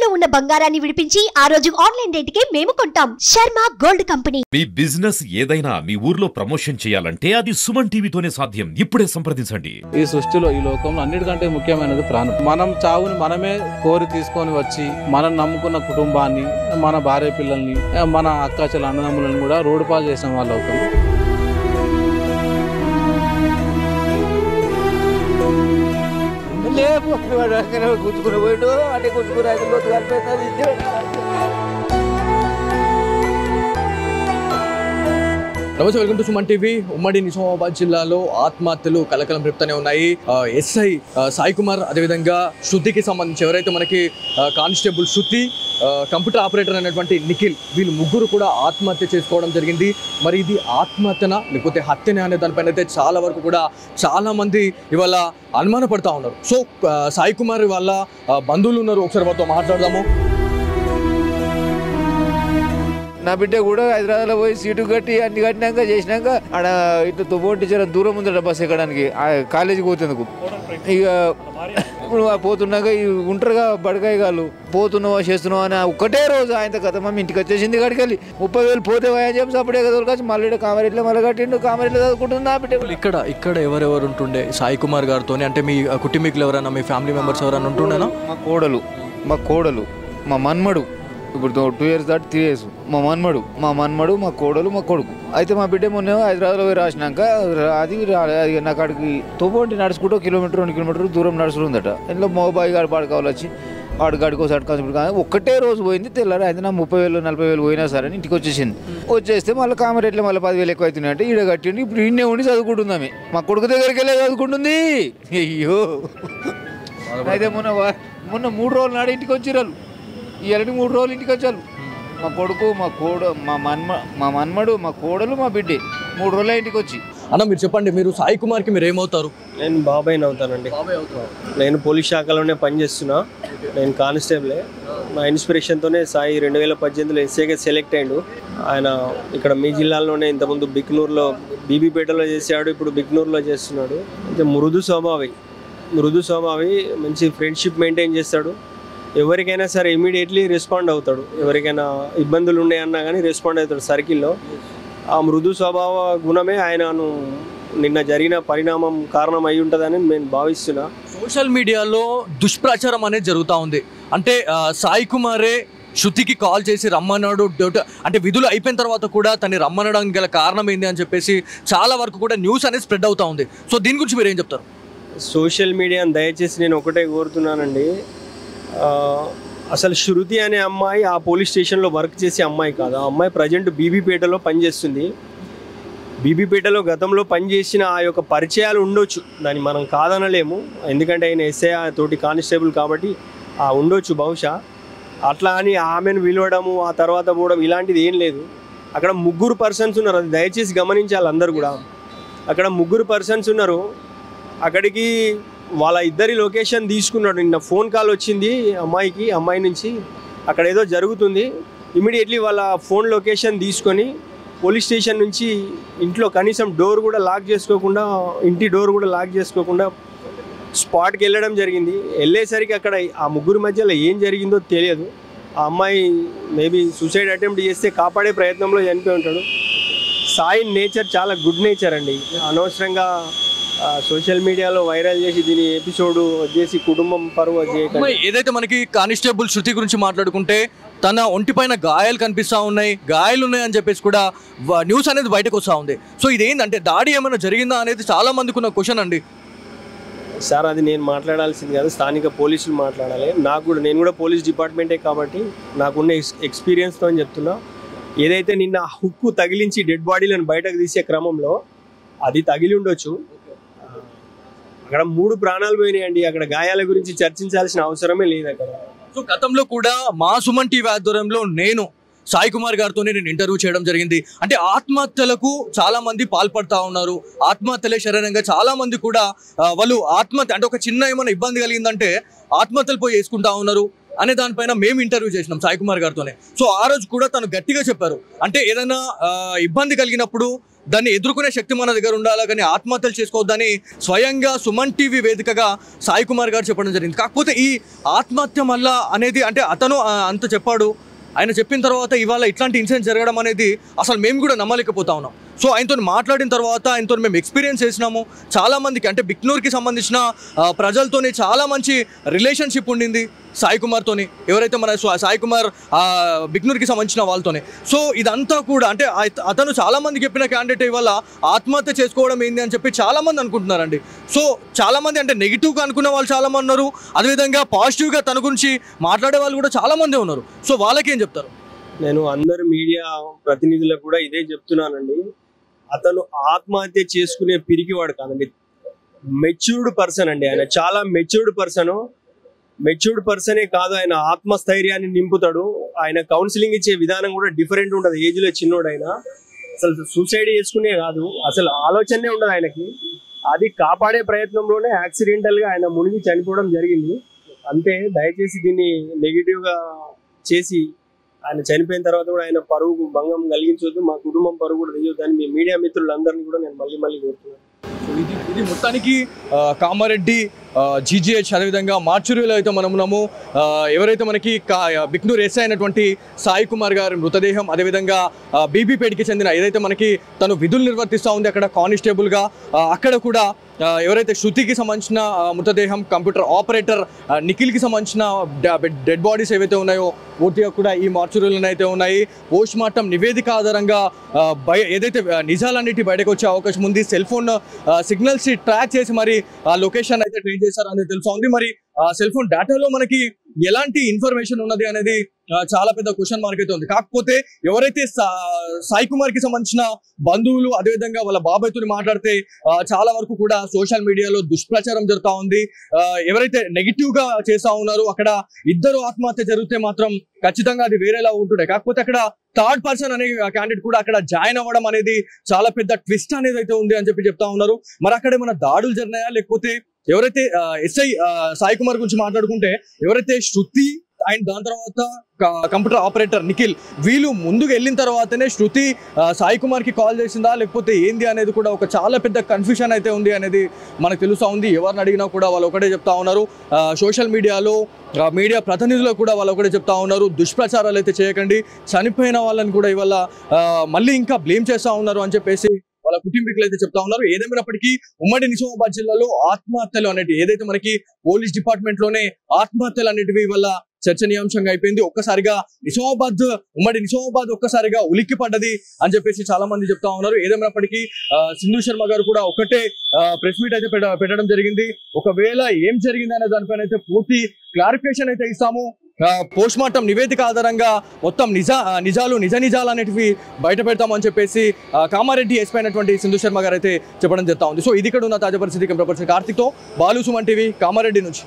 తాకట్టులో ఉన్న బంగారాన్ని విడిపించి ఆ రోజు ఆన్లైన్ రేటుకే మేము కొంటాం. Sharma gold company. మీ బిజినెస్ ఏదైనా మీ ఊర్లో ప్రమోషన్ చేయాలంటే అది సుమన్ టీవీతోనే సాధ్యం. ఇప్పుడే సంప్రదించండి. ఈ సృష్టిలో ఈ లోకంలో అన్నిటికంటే ముఖ్యమైనది ప్రాణం. మనం చావుని మనమే కోరి తీసుకొని వచ్చి మనం నమ్ముకున్న కుటుంబాన్ని, మన భార్య పిల్లల్ని, మన అక్క చెల్లి అన్నదమ్ములను కూడా రోడ్డు పాలు చేసిన వాళ్ళు అవుతాం. కూర్చుకుని పోయిడు అంటే కూర్చుకుని నమస్తే, వెల్కమ్ టు సుమన్ టీవీ. ఉమ్మడి నిజామాబాద్ జిల్లాలో ఆత్మహత్యలు కలకలం రేపుతూనే ఉన్నాయి. ఎస్ఐ సాయి కుమార్, అదేవిధంగా శృతికి సంబంధించి ఎవరైతే మనకి కానిస్టేబుల్ శృతి, కంప్యూటర్ ఆపరేటర్ అనేటువంటి నిఖిల్, వీళ్ళు ముగ్గురు కూడా ఆత్మహత్య చేసుకోవడం జరిగింది. మరి ఇది ఆత్మహత్యనా లేకపోతే హత్యనే అనే దానిపైన అయితే చాలా వరకు కూడా చాలా మంది ఇవాళ అనుమానపడతా ఉన్నారు. సో సాయి కుమార్ వాళ్ళ బంధువులు ఉన్నారు, ఒకసారి వాళ్ళతో మాట్లాడదాము. నా బిడ్డ కూడా హైదరాబాద్లో పోయి సీటు కట్టి అన్ని కట్టినాక చేసినాక ఆడ ఇట్లా తువ్వో టీచర్ దూరం ఉందట బస్సు ఎక్కడానికి కాలేజీకి పోతేందుకు. ఇక ఇప్పుడు పోతున్నాక ఉంటారుగా బడకాయ కాళ్ళు, పోతున్నావా చేస్తున్నావా అని ఒక్కటే రోజు ఆయన కథ మమ్మీ ఇంటికి వచ్చేసింది. కాడికి వెళ్ళి 30,000 పోతే అని చెప్పి అప్పుడే దొరకాల్సి మళ్ళీ కామరెట్లో మళ్ళీ కట్టిండు. కామరెట్లో చదువుకుంటుంది నా బిడ్డ. ఇక్కడ ఎవరెవరు ఉంటుండే సాయి కుమార్ గారితో? అంటే మీ కుటుంబీకులు ఎవరైనా, మీ ఫ్యామిలీ మెంబర్స్ ఎవరైనా ఉంటుండేనా? మా కోడలు మా మన్మడు, ఇప్పుడు 2 years దాటి 3 years. మా మన్మడు మా కోడలు మా కొడుకు. అయితే మా బిడ్డ మొన్న హైదరాబాద్లో పోయి రాసినాక అది నాకు అక్కడికి తోపోంటి నడుచుకుంటూ 1 kilometer 2 kilometer దూరం నడుచుకుందట. ఇంట్లో మోబాయి గారు పాడుకోవాలి వచ్చి గడికో సట్కా ఒక్కటే రోజు పోయింది. తెల్లారి అయితే నా 30,000 40,000 పోయినా సరే ఇంటికి వచ్చేసింది. వచ్చేస్తే మళ్ళీ కామరేట్లో మళ్ళీ 10,000 ఎక్కువ అవుతున్నాయి అంటే ఈడ కట్టిండి. ఇప్పుడు ఈయనే ఉండి చదువుకుంటుంది ఆమె. మా కొడుకు దగ్గరికి వెళ్ళి చదువుకుంటుంది. అయ్యో, అయితే మొన్న 3 రోజులు నాడు ఇంటికి వచ్చిరాలు. ఈ 3 రోజులు ఇంటికి వచ్చారు. మా కొడుకు మా మన్మడు మా కోడలు మా బిడ్డే 3 రోజుల ఇంటికి వచ్చి. అన్న, మీరు చెప్పండి, మీరు సాయి కుమార్కి మీరు ఏమవుతారు? నేను బాబాయ్ అవుతానండి. నేను పోలీస్ శాఖలోనే పనిచేస్తున్నా. నేను కానిస్టేబులే. నా ఇన్స్పిరేషన్తోనే సాయి 2018లో ఎస్ఐగా సెలెక్ట్ అయ్యాడు. ఆయన ఇక్కడ మీ జిల్లాలోనే ఇంతకుముందు బిక్నూరులో, బీబీపేటలో చేసాడు, ఇప్పుడు బిక్నూరులో చేస్తున్నాడు. అంటే మృదు స్వభావి, మంచి ఫ్రెండ్షిప్ మెయింటైన్ చేస్తాడు. ఎవరికైనా సరే ఇమీడియట్లీ రెస్పాండ్ అవుతాడు. ఎవరికైనా ఇబ్బందులు ఉన్నాయన్నా కానీ రెస్పాండ్ అవుతాడు సర్కిల్లో. ఆ మృదు స్వభావ గుణమే ఆయనను నిన్న జరిగిన పరిణామం కారణం అయి ఉంటుందని నేను భావిస్తున్నా. సోషల్ మీడియాలో దుష్ప్రచారం అనేది జరుగుతూ ఉంది. అంటే సాయి కుమారే శృతికి కాల్ చేసి రమ్మన్నాడు, అంటే విధులు అయిపోయిన తర్వాత కూడా తను రమ్మనడానికి గల కారణం ఏంది అని చెప్పేసి చాలా వరకు కూడా న్యూస్ అనేది స్ప్రెడ్ అవుతూ ఉంది. సో దీని గురించి మీరు ఏం చెప్తారు? సోషల్ మీడియాని దయచేసి నేను ఒకటే కోరుతున్నానండి, అసలు శృతి అనే అమ్మాయి ఆ పోలీస్ స్టేషన్లో వర్క్ చేసే అమ్మాయి కాదు. ఆ అమ్మాయి ప్రజెంట్ బీబీపేటలో పనిచేస్తుంది. బీబీపేటలో గతంలో పనిచేసిన ఆ యొక్క పరిచయాలు ఉండొచ్చు, దాన్ని మనం కాదనలేము. ఎందుకంటే ఆయన ఎస్ఐ తోటి కానిస్టేబుల్ కాబట్టి ఉండొచ్చు బహుశా. అట్లా అని ఆమెను పిలవడము ఆ తర్వాత పోవడం ఇలాంటిది ఏం లేదు. అక్కడ 3 persons ఉన్నారు, అది దయచేసి గమనించాలి అందరు కూడా. అక్కడ 3 persons ఉన్నారు. అక్కడికి వాళ్ళ ఇద్దరి లొకేషన్ తీసుకున్నాడు. నిన్న ఫోన్ కాల్ వచ్చింది అమ్మాయి నుంచి, అక్కడ ఏదో జరుగుతుంది. ఇమీడియట్లీ వాళ్ళ ఫోన్ లొకేషన్ తీసుకొని పోలీస్ స్టేషన్ నుంచి ఇంట్లో కనీసం ఇంటి డోర్ కూడా లాక్ చేసుకోకుండా స్పాట్కి వెళ్ళడం జరిగింది. వెళ్ళేసరికి అక్కడ ఆ 3 మధ్యలో ఏం జరిగిందో తెలియదు. ఆ అమ్మాయి మేబీ సూసైడ్ అటెంప్ట్ చేస్తే కాపాడే ప్రయత్నంలో చనిపోయి ఉంటాడు. సాయి నేచర్ చాలా గుడ్ నేచర్ అండి. అనవసరంగా సోషల్ మీడియాలో వైరల్ చేసి దీని ఎపిసోడ్ చేసి కుటుంబం పరువు చేయకండి. ఏదైతే మనకి కానిస్టేబుల్ శృతి గురించి మాట్లాడుకుంటే తన ఒంటిపైన గాయాలు కనిపిస్తూ ఉన్నాయి, అని చెప్పేసి కూడా న్యూస్ అనేది బయటకు వస్తూ ఉంది. సో ఇదేంటంటే దాడి ఏమైనా జరిగిందా అనేది చాలా మందికి ఉన్న క్వశ్చన్ అండి. సార్, అది నేను మాట్లాడాల్సింది కాదు, స్థానిక పోలీసులు మాట్లాడాలి. నేను కూడా పోలీస్ డిపార్ట్మెంటే కాబట్టి నాకున్న ఎక్స్పీరియన్స్తో చెప్తున్నా. ఏదైతే నిన్న హుక్కు తగిలించి డెడ్ బాడీలను బయటకు తీసే క్రమంలో అది తగిలి ఉండొచ్చు. అక్కడ 3 ప్రాణాలు పోయినాయండి. అక్కడ గాయాల గురించి చర్చించాల్సిన అవసరమే లేదు అక్కడ. సో గతంలో కూడా మా సుమన్ టీవీ ఆధ్వర్యంలో నేను సాయి కుమార్ గారితోనే నేను ఇంటర్వ్యూ చేయడం జరిగింది. అంటే ఆత్మహత్యలకు చాలా మంది పాల్పడతా ఉన్నారు. ఆత్మహత్యలే శరీరంగా చాలా మంది కూడా వాళ్ళు ఆత్మహత్య అంటే ఒక చిన్న ఏమైనా ఇబ్బంది కలిగిందంటే ఆత్మహత్యలు పోయి వేసుకుంటా ఉన్నారు అనే దానిపైన మేము ఇంటర్వ్యూ చేసినాం సాయి కుమార్ గారితోనే. సో ఆ రోజు కూడా తను గట్టిగా చెప్పారు, అంటే ఏదైనా ఇబ్బంది కలిగినప్పుడు దాన్ని ఎదుర్కొనే శక్తి మన దగ్గర ఉండాలా, కానీ ఆత్మహత్యలు చేసుకోవద్దని స్వయంగా సుమన్ టీవీ వేదికగా సాయి కుమార్ గారు చెప్పడం జరిగింది. కాకపోతే ఈ ఆత్మహత్య వల్ల అనేది అంటే అతను అంత చెప్పాడు, ఆయన చెప్పిన తర్వాత ఇవాళ ఇట్లాంటి ఇన్సిడెంట్ జరగడం అనేది అసలు మేము కూడా నమ్మలేకపోతా ఉన్నాం. సో ఆయనతో మాట్లాడిన తర్వాత ఆయనతో మేము ఎక్స్పీరియన్స్ చేసినాము. చాలామందికి అంటే బిక్నూర్కి సంబంధించిన ప్రజలతోని చాలా మంచి రిలేషన్షిప్ ఉండింది సాయి కుమార్తోని, ఎవరైతే మన సాయి కుమార్ బిక్నూర్కి సంబంధించిన వాళ్ళతోనే. సో ఇదంతా కూడా అంటే అతను చాలామంది చెప్పిన క్యాండిడేట్ ఇవాళ ఆత్మహత్య చేసుకోవడం ఏంది అని చెప్పి చాలామంది అనుకుంటున్నారండి. సో చాలామంది అంటే నెగిటివ్గా అనుకున్న వాళ్ళు చాలామంది ఉన్నారు, అదేవిధంగా పాజిటివ్గా తన గురించి మాట్లాడే వాళ్ళు కూడా చాలామంది ఉన్నారు. సో వాళ్ళకేం చెప్తారు? నేను అందరు మీడియా ప్రతినిధులకు కూడా ఇదే చెప్తున్నానండి, అతను ఆత్మహత్య చేసుకునే పిరికివాడు కాదండి, మెచ్యూర్డ్ పర్సన్ అండి. ఆయన చాలా మెచ్యూర్డ్ పర్సనే కాదు, ఆయన ఆత్మస్థైర్యాన్ని నింపుతాడు. ఆయన కౌన్సిలింగ్ ఇచ్చే విధానం కూడా డిఫరెంట్ ఉంటుంది. ఏజ్లో చిన్నోడు ఆయన అసలు సూసైడ్ చేసుకునే కాదు, అసలు ఆలోచనే ఉండదు ఆయనకి. అది కాపాడే ప్రయత్నంలోనే యాక్సిడెంటల్గా ఆయన మునిగి చనిపోవడం జరిగింది అంతే. దయచేసి దీన్ని నెగిటివ్గా చేసి ఆయన చనిపోయిన తర్వాత కూడా ఆయన పరువు భంగం కలిగించవద్దు, మా కుటుంబం పరువు కూడా తీయొద్దని మీ మీడియా మిత్రులందరినీ కూడా నేను మళ్ళీ కోరుతున్నాను. ఇది మొత్తానికి కామారెడ్డి జీజీహెచ్ అదేవిధంగా మార్చురీలో అయితే మనం ఉన్నాము. ఎవరైతే మనకి బిక్నూర్ ఎస్ఐ అయినటువంటి సాయి కుమార్ గారి మృతదేహం, అదేవిధంగా బీబీపేటకి చెందిన ఏదైతే మనకి తను విధులు నిర్వర్తిస్తూ ఉంది అక్కడ కానిస్టేబుల్గా, అక్కడ కూడా ఎవరైతే శృతికి సంబంధించిన మృతదేహం, కంప్యూటర్ ఆపరేటర్ నిఖిల్కి సంబంధించిన డెడ్ బాడీస్ ఏవైతే ఉన్నాయో పూర్తిగా కూడా ఈ మార్చురీలోనే అయితే ఉన్నాయి. పోస్ట్ మార్టం నివేదిక ఆధారంగా ఏదైతే నిజాలన్నిటి బయటకు వచ్చే అవకాశం ఉంది. సెల్ ఫోన్ సిగ్నల్స్ ట్రాక్ చేసి మరి ఆ లొకేషన్ అయితే ట్రేస్ చేశారనేది తెలుసా ఉంది. మరి సెల్ ఫోన్ డేటాలో మనకి ఎలాంటి ఇన్ఫర్మేషన్ ఉన్నది అనేది చాలా పెద్ద క్వశ్చన్ మార్క్ అయితే ఉంది. కాకపోతే ఎవరైతే సాయి కుమార్ కి సంబంధించిన బంధువులు అదేవిధంగా వాళ్ళ బాబాయ్తో మాట్లాడితే చాలా వరకు కూడా సోషల్ మీడియాలో దుష్ప్రచారం జరుగుతూ ఉంది. ఎవరైతే నెగిటివ్ గా చేస్తా ఉన్నారో అక్కడ ఇద్దరు ఆత్మహత్య జరిగితే మాత్రం ఖచ్చితంగా అది వేరేలా ఉంటుండే. కాకపోతే అక్కడ థర్డ్ పర్సన్ అనే క్యాండిడేట్ కూడా అక్కడ జాయిన్ అవ్వడం అనేది చాలా పెద్ద ట్విస్ట్ అనేది అయితే ఉంది అని చెప్పి చెప్తా ఉన్నారు. మరి అక్కడ ఏమైనా దాడులు జరిగినాయా, లేకపోతే ఎవరైతే ఎస్ఐ సాయి కుమార్ గురించి మాట్లాడుకుంటే ఎవరైతే శృతి అండ్ దాని తర్వాత కంప్యూటర్ ఆపరేటర్ నిఖిల్ వీళ్ళు ముందుకు వెళ్ళిన తర్వాతనే శృతి సాయి కుమార్కి కాల్ చేసిందా లేకపోతే ఏంది అనేది కూడా ఒక చాలా పెద్ద కన్ఫ్యూషన్ అయితే ఉంది అనేది మనకు తెలుస్తూ ఉంది. ఎవరిని అడిగినా కూడా వాళ్ళు ఒకటే చెప్తా ఉన్నారు, సోషల్ మీడియాలో మీడియా ప్రతినిధులు కూడా వాళ్ళు ఒకటే చెప్తా ఉన్నారు, దుష్ప్రచారాలు అయితే చేయకండి, చనిపోయిన వాళ్ళని కూడా ఇవాళ మళ్ళీ ఇంకా బ్లేమ్ చేస్తూ ఉన్నారు అని చెప్పేసి వాళ్ళ కుటుంబీకులు అయితే చెప్తా ఉన్నారు. ఏదేమైనప్పటికీ ఉమ్మడి నిజామాబాద్ జిల్లాలో ఆత్మహత్యలు అనేటివి ఏదైతే మనకి పోలీస్ డిపార్ట్మెంట్ లోనే ఆత్మహత్యలు అనేటివి వల్ల చర్చనీయాంశంగా అయిపోయింది. ఒక్కసారిగా ఉమ్మడి నిజామాబాద్ ఒక్కసారిగా ఉలిక్కి పడ్డది అని చెప్పేసి చాలా మంది చెప్తా ఉన్నారు. ఏదేమైనప్పటికీ సింధు శర్మ గారు కూడా ఒకటే ప్రెస్ మీట్ అయితే పెట్టడం జరిగింది. ఒకవేళ ఏం జరిగింది అనే దానిపైన అయితే పూర్తి క్లారిఫికేషన్ అయితే ఇస్తాము. పోస్ట్ మార్టం నివేదిక ఆధారంగా మొత్తం నిజాలు అనేటివి బయట పెడతామని చెప్పేసి కామారెడ్డి ఎస్పీ అయినటువంటి సింధు శర్మ గారు అయితే చెప్పడం జరుగుతా ఉంది. సో ఇది ఇక్కడ ఉన్న తాజా పరిస్థితి. కార్తిక్తో బాలు, సుమన్ టీవీ, కామారెడ్డి నుంచి.